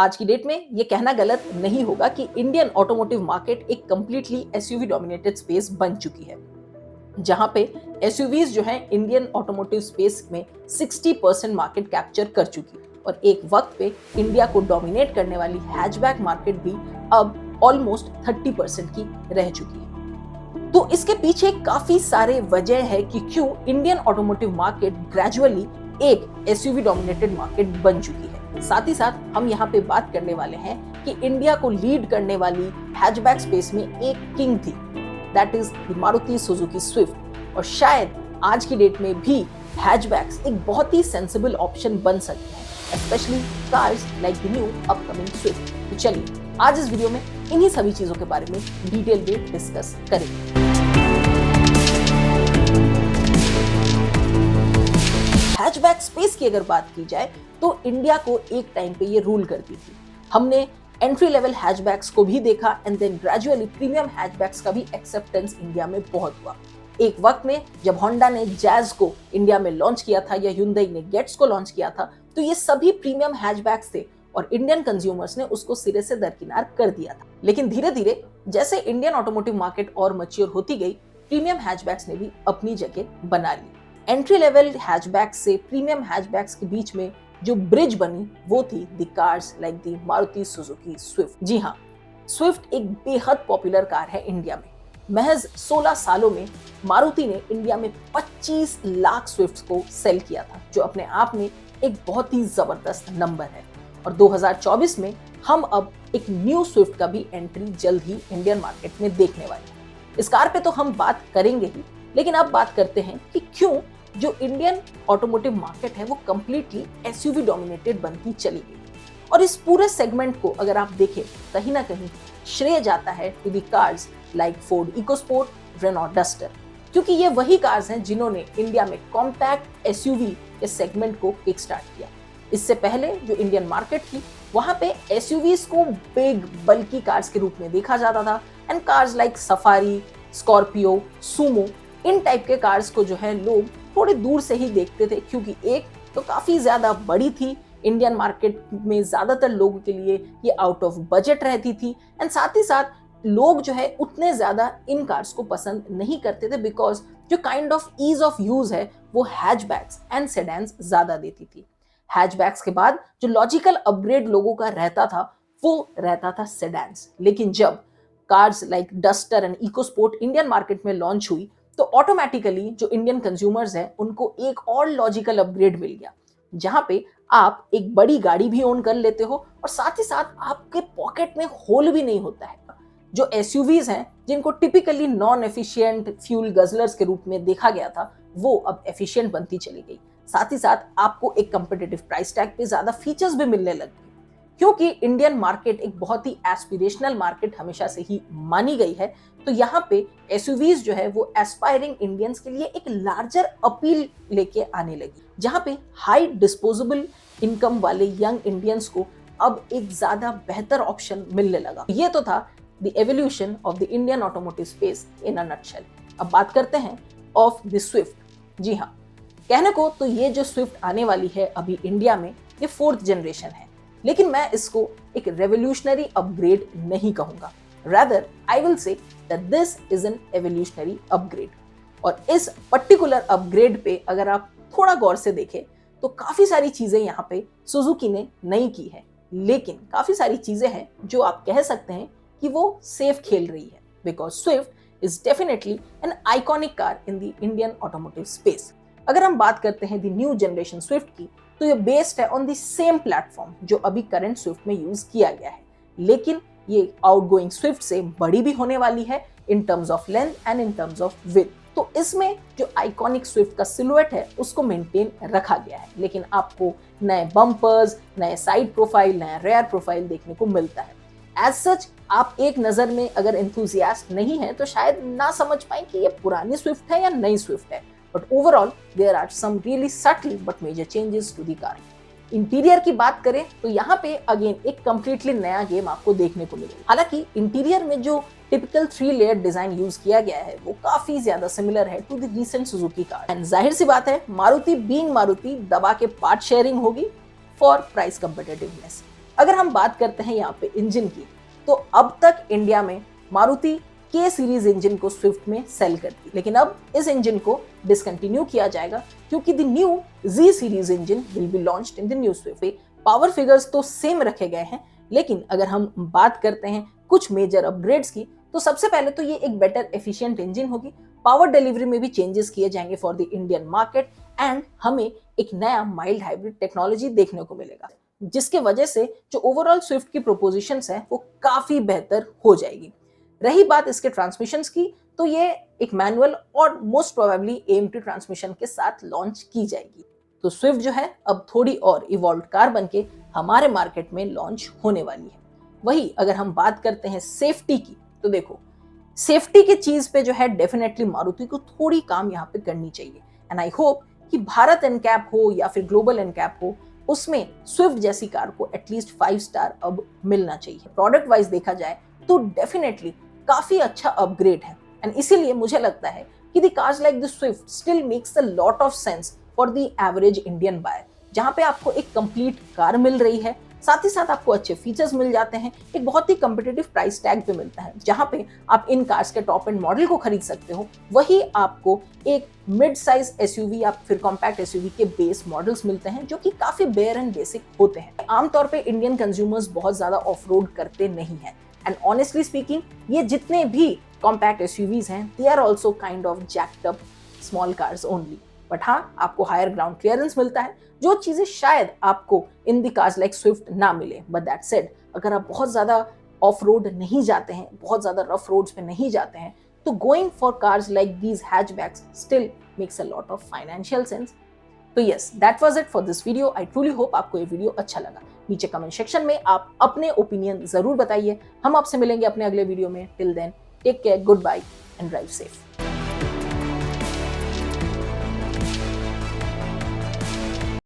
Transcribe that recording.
आज की डेट में ये कहना गलत नहीं होगा कि इंडियन ऑटोमोटिव मार्केट एक कंप्लीटली एसयूवी डोमिनेटेड स्पेस बन चुकी है, जहां पे एसयूवीज जो हैं इंडियन ऑटोमोटिव स्पेस में 60% मार्केट कैप्चर कर चुकी है और एक वक्त पे इंडिया को डोमिनेट करने वाली हैचबैक मार्केट भी अब ऑलमोस्ट 30% की रह चुकी है। तो इसके पीछे काफी सारे वजह है कि क्यों इंडियन ऑटोमोटिव मार्केट ग्रेजुअली एक एसयूवी डोमिनेटेड मार्केट बन चुकी है। साथ ही साथ हम यहाँ पे बात करने वाले हैं कि इंडिया को लीड करने वाली हैचबैक स्पेस में एक किंग थी, that is Maruti Suzuki Swift. और शायद आज की डेट में भी हैचबैक्स एक बहुत ही सेंसिबल ऑप्शन बन सकते हैं, specially cars like the new upcoming Swift. तो चलिए आज इस वीडियो में इन्हीं सभी चीजों के बारे में डिटेल में डिस्कस करेंगे। हैचबैक स्पेस की अगर बात की जाए तो इंडिया को एक टाइम पे ये रूल करती थी। हमने एंट्री लेवल हैचबैक्स को भी देखा and then gradually premium hatchbacks का भी एक्सेप्टेंस इंडिया में बहुत हुआ। एक वक्त में जब होंडा ने जैज को इंडिया में लॉन्च किया था या hyundai ने गेट्स को लॉन्च किया था, तो ये सभी प्रीमियम हैचबैक्स थे और इंडियन कंज्यूमर्स ने उसको सिरे से दरकिनार कर दिया था। लेकिन धीरे धीरे जैसे इंडियन ऑटोमोटिव मार्केट और मैच्योर होती गई, प्रीमियम हैचबैक्स ने भी अपनी जगह बना ली। एंट्री लेवल हैचबैक्स से प्रीमियम हैचबैक्स के बीच में जो ब्रिज बनी वो थी the cars like the Maruti Suzuki Swift. जी हाँ, स्विफ्ट एक बेहद पॉपुलर कार है इंडिया में। महज 16 सालों में मारुति ने इंडिया में 25 लाख स्विफ्ट को सेल किया था, जो अपने आप में एक बहुत ही जबरदस्त नंबर है। और 2024 में हम अब एक न्यू स्विफ्ट का भी एंट्री जल्द ही इंडियन मार्केट में देखने वाले हैं। इस कार पे तो हम बात करेंगे ही, लेकिन अब बात करते हैं कि क्यों जो इंडियन ऑटोमोटिव मार्केट है वो कंप्लीटली एसयूवी डोमिनेटेड बनती चली गई। और इस पूरे सेगमेंट को अगर आप देखें, कहीं ना कहीं श्रेय जाता है to the cars like Ford EcoSport, Renault Duster, क्योंकि ये वही कार्स हैं जिन्होंने इंडिया में कॉम्पैक्ट एसयूवी के सेगमेंट को किक स्टार्ट किया। इससे पहले जो इंडियन मार्केट थी वहां पे एसयूवीज को बिग बल्की कार्स के रूप में देखा जाता था and cars like safari, Scorpio, Sumo, in type के कार्स को जो है लोग थोड़ी दूर से ही देखते थे, क्योंकि एक तो काफी ज्यादा बड़ी थी, इंडियन मार्केट में ज्यादातर लोगों के लिए ये आउट ऑफ बजट रहती थी एंड साथ ही साथ लोग जो है उतने ज्यादा इन कार्स को पसंद नहीं करते थे, बिकॉज जो kind of ease of use है वो हैचबैक्स एंड सेडान्स ज्यादा देती थी। हैचबैक्स के बाद जो लॉजिकल अपग्रेड लोगों का रहता था वो रहता था सेडान्स। लेकिन जब cars like duster and EcoSport Indian market में लॉन्च हुई तो ऑटोमेटिकली जो इंडियन कंज्यूमर्स हैं उनको एक और लॉजिकल अपग्रेड मिल गया, जहां पे आप एक बड़ी गाड़ी भी ओन कर लेते हो और साथ ही साथ आपके पॉकेट में होल भी नहीं होता है। जो एसयूवीज हैं जिनको टिपिकली नॉन एफिशिएंट फ्यूल गजलर्स के रूप में देखा गया था, वो अब एफिशिएंट बनती चली गई। साथ ही साथ आपको एक कंपेटिटिव प्राइस टैग पे ज्यादा फीचर्स भी मिलने लग गए, क्योंकि इंडियन मार्केट एक बहुत ही एस्पिरेशनल मार्केट हमेशा से ही मानी गई है। तो यहाँ पे एसयूवीज जो है वो एस्पायरिंग इंडियंस के लिए एक लार्जर अपील लेके आने लगी, जहाँ पे हाई डिस्पोजेबल इनकम वाले यंग इंडियंस को अब एक ज्यादा बेहतर ऑप्शन मिलने लगा। ये तो था the evolution of the Indian automotive space in a nutshell. अब बात करते हैं ऑफ द स्विफ्ट। जी हाँ, कहने को तो ये जो स्विफ्ट आने वाली है अभी इंडिया में, ये 4th जनरेशन है, लेकिन मैं इसको एक रेवोल्यूशनरी अपग्रेड नहीं कहूंगा। Rather I will say that this is an evolutionary upgrade. और इस पर्टिकुलर अपग्रेड पे अगर आप थोड़ा गौर से देखें तो काफी सारी चीजें यहाँ पे सुजुकी ने नई की है, लेकिन काफी सारी चीजें हैं जो आप कह सकते हैं कि वो सेफ खेल रही है, because Swift is definitely an iconic car in the Indian automotive space. अगर हम बात करते हैं द न्यू जनरेशन स्विफ्ट की, तो ये बेस्ड है ऑन द सेम प्लेटफॉर्म जो अभी करंट स्विफ्ट में यूज किया गया है, लेकिन ये आउटगोइंग स्विफ्ट से बड़ी भी होने वाली है in terms of length and in terms of width. तो इसमें जो आइकॉनिक स्विफ्ट का सिलुएट है उसको मेंटेन रखा गया है, लेकिन आपको नए बम्पर्स, नए साइड प्रोफाइल, नया रेयर प्रोफाइल देखने को मिलता है। एज सच आप एक नजर में अगर एंथुसियास्ट नहीं है तो शायद ना समझ पाए कि ये पुरानी स्विफ्ट है या नई स्विफ्ट है, but overall there are some really subtle but major changes to the car. Interior की बात करें तो यहाँ पे अगेन एक कंप्लीटली नया गेम आपको देखने को मिलेगा। हालांकि इंटीरियर में जो टिपिकल 3 लेयर डिजाइन यूज किया गया है वो काफी ज्यादा सिमिलर है to the recent Suzuki car. And जाहिर सी बात है, मारुति बीइंग मारुति दबा के पार्ट शेयरिंग होगी फॉर प्राइस कंपेटिटिवनेस। अगर हम बात करते हैं यहाँ पे इंजन की, तो अब तक इंडिया में मारुति के सीरीज इंजन को स्विफ्ट में सेल करती है, लेकिन अब इस इंजन को डिसकंटिन्यू किया जाएगा क्योंकि the new G series engine will be launched in the new Swift. Power figures तो सेम रखे गए हैं, लेकिन अगर हम बात करते हैं कुछ मेजर अपग्रेड्स की, तो सबसे पहले तो ये एक बेटर एफिशिएंट इंजन होगी। पावर डिलीवरी में भी चेंजेस किए जाएंगे for the Indian market and हमें एक नया माइल्ड हाइब्रिड टेक्नोलॉजी देखने को मिलेगा, जिसके वजह से जो ओवरऑल स्विफ्ट की प्रोपोजिशंस है वो काफी बेहतर हो जाएगी। रही बात इसके ट्रांसमिशंस की, तो ये एक मैनुअल और मोस्ट प्रोबेबली एएमटी ट्रांसमिशन के साथ लॉन्च की जाएगी। तो स्विफ्ट जो है अब थोड़ी और इवॉल्व कार बनके हमारे मार्केट में लॉन्च होने वाली है। वही अगर हम बात करते हैं सेफ्टी की, तो देखो सेफ्टी की चीज पे जो है डेफिनेटली मारुति को थोड़ी काम यहाँ पे करनी चाहिए एंड आई होप कि भारत एनकैप हो या फिर ग्लोबल एनकैप हो, उसमें स्विफ्ट जैसी कार को एटलीस्ट 5 स्टार अब मिलना चाहिए। प्रोडक्ट वाइज देखा जाए तो डेफिनेटली काफी अच्छा अपग्रेड है एंड इसीलिए मुझे लगता है कि the cars like the Swift still makes a lot of sense for the average Indian buyer, जहां पे आपको एक कंप्लीट कार मिल रही है, साथ ही साथ आपको अच्छे फीचर्स मिल जाते हैं, एक बहुत ही कम्पिटिटिव प्राइस टैग पे मिलता है, जहां पे आप इन कार्स के टॉप एंड मॉडल को खरीद सकते हो, वही आपको एक मिड साइज एसयूवी या फिर कॉम्पैक्ट एसयूवी के बेस मॉडल्स मिलते हैं जो कि काफी बेयर एंड बेसिक होते हैं। आमतौर पे इंडियन कंज्यूमर्स बहुत ज्यादा ऑफ रोड करते नहीं है एंड ऑनेस्टली स्पीकिंग ये जितने भी कॉम्पैक्ट एसयूवीज हैं they are also kind of jacked up small cars only, but हाँ आपको हायर ग्राउंड क्लियरेंस मिलता है, जो चीजें शायद आपको in the cars like Swift ना मिले। बट दैट सेड, अगर आप बहुत ज्यादा ऑफ रोड नहीं जाते हैं, बहुत ज्यादा रफ रोड्स पे नहीं जाते हैं, तो going for cars like these hatchbacks still makes a lot of financial sense. तो yes, that was it for this video. I truly hope आपको ये वीडियो अच्छा लगा। नीचे कमेंट सेक्शन में आप अपने ओपिनियन जरूर बताइए। हम आपसे मिलेंगे अपने अगले वीडियो में। Till then take care, goodbye and drive safe.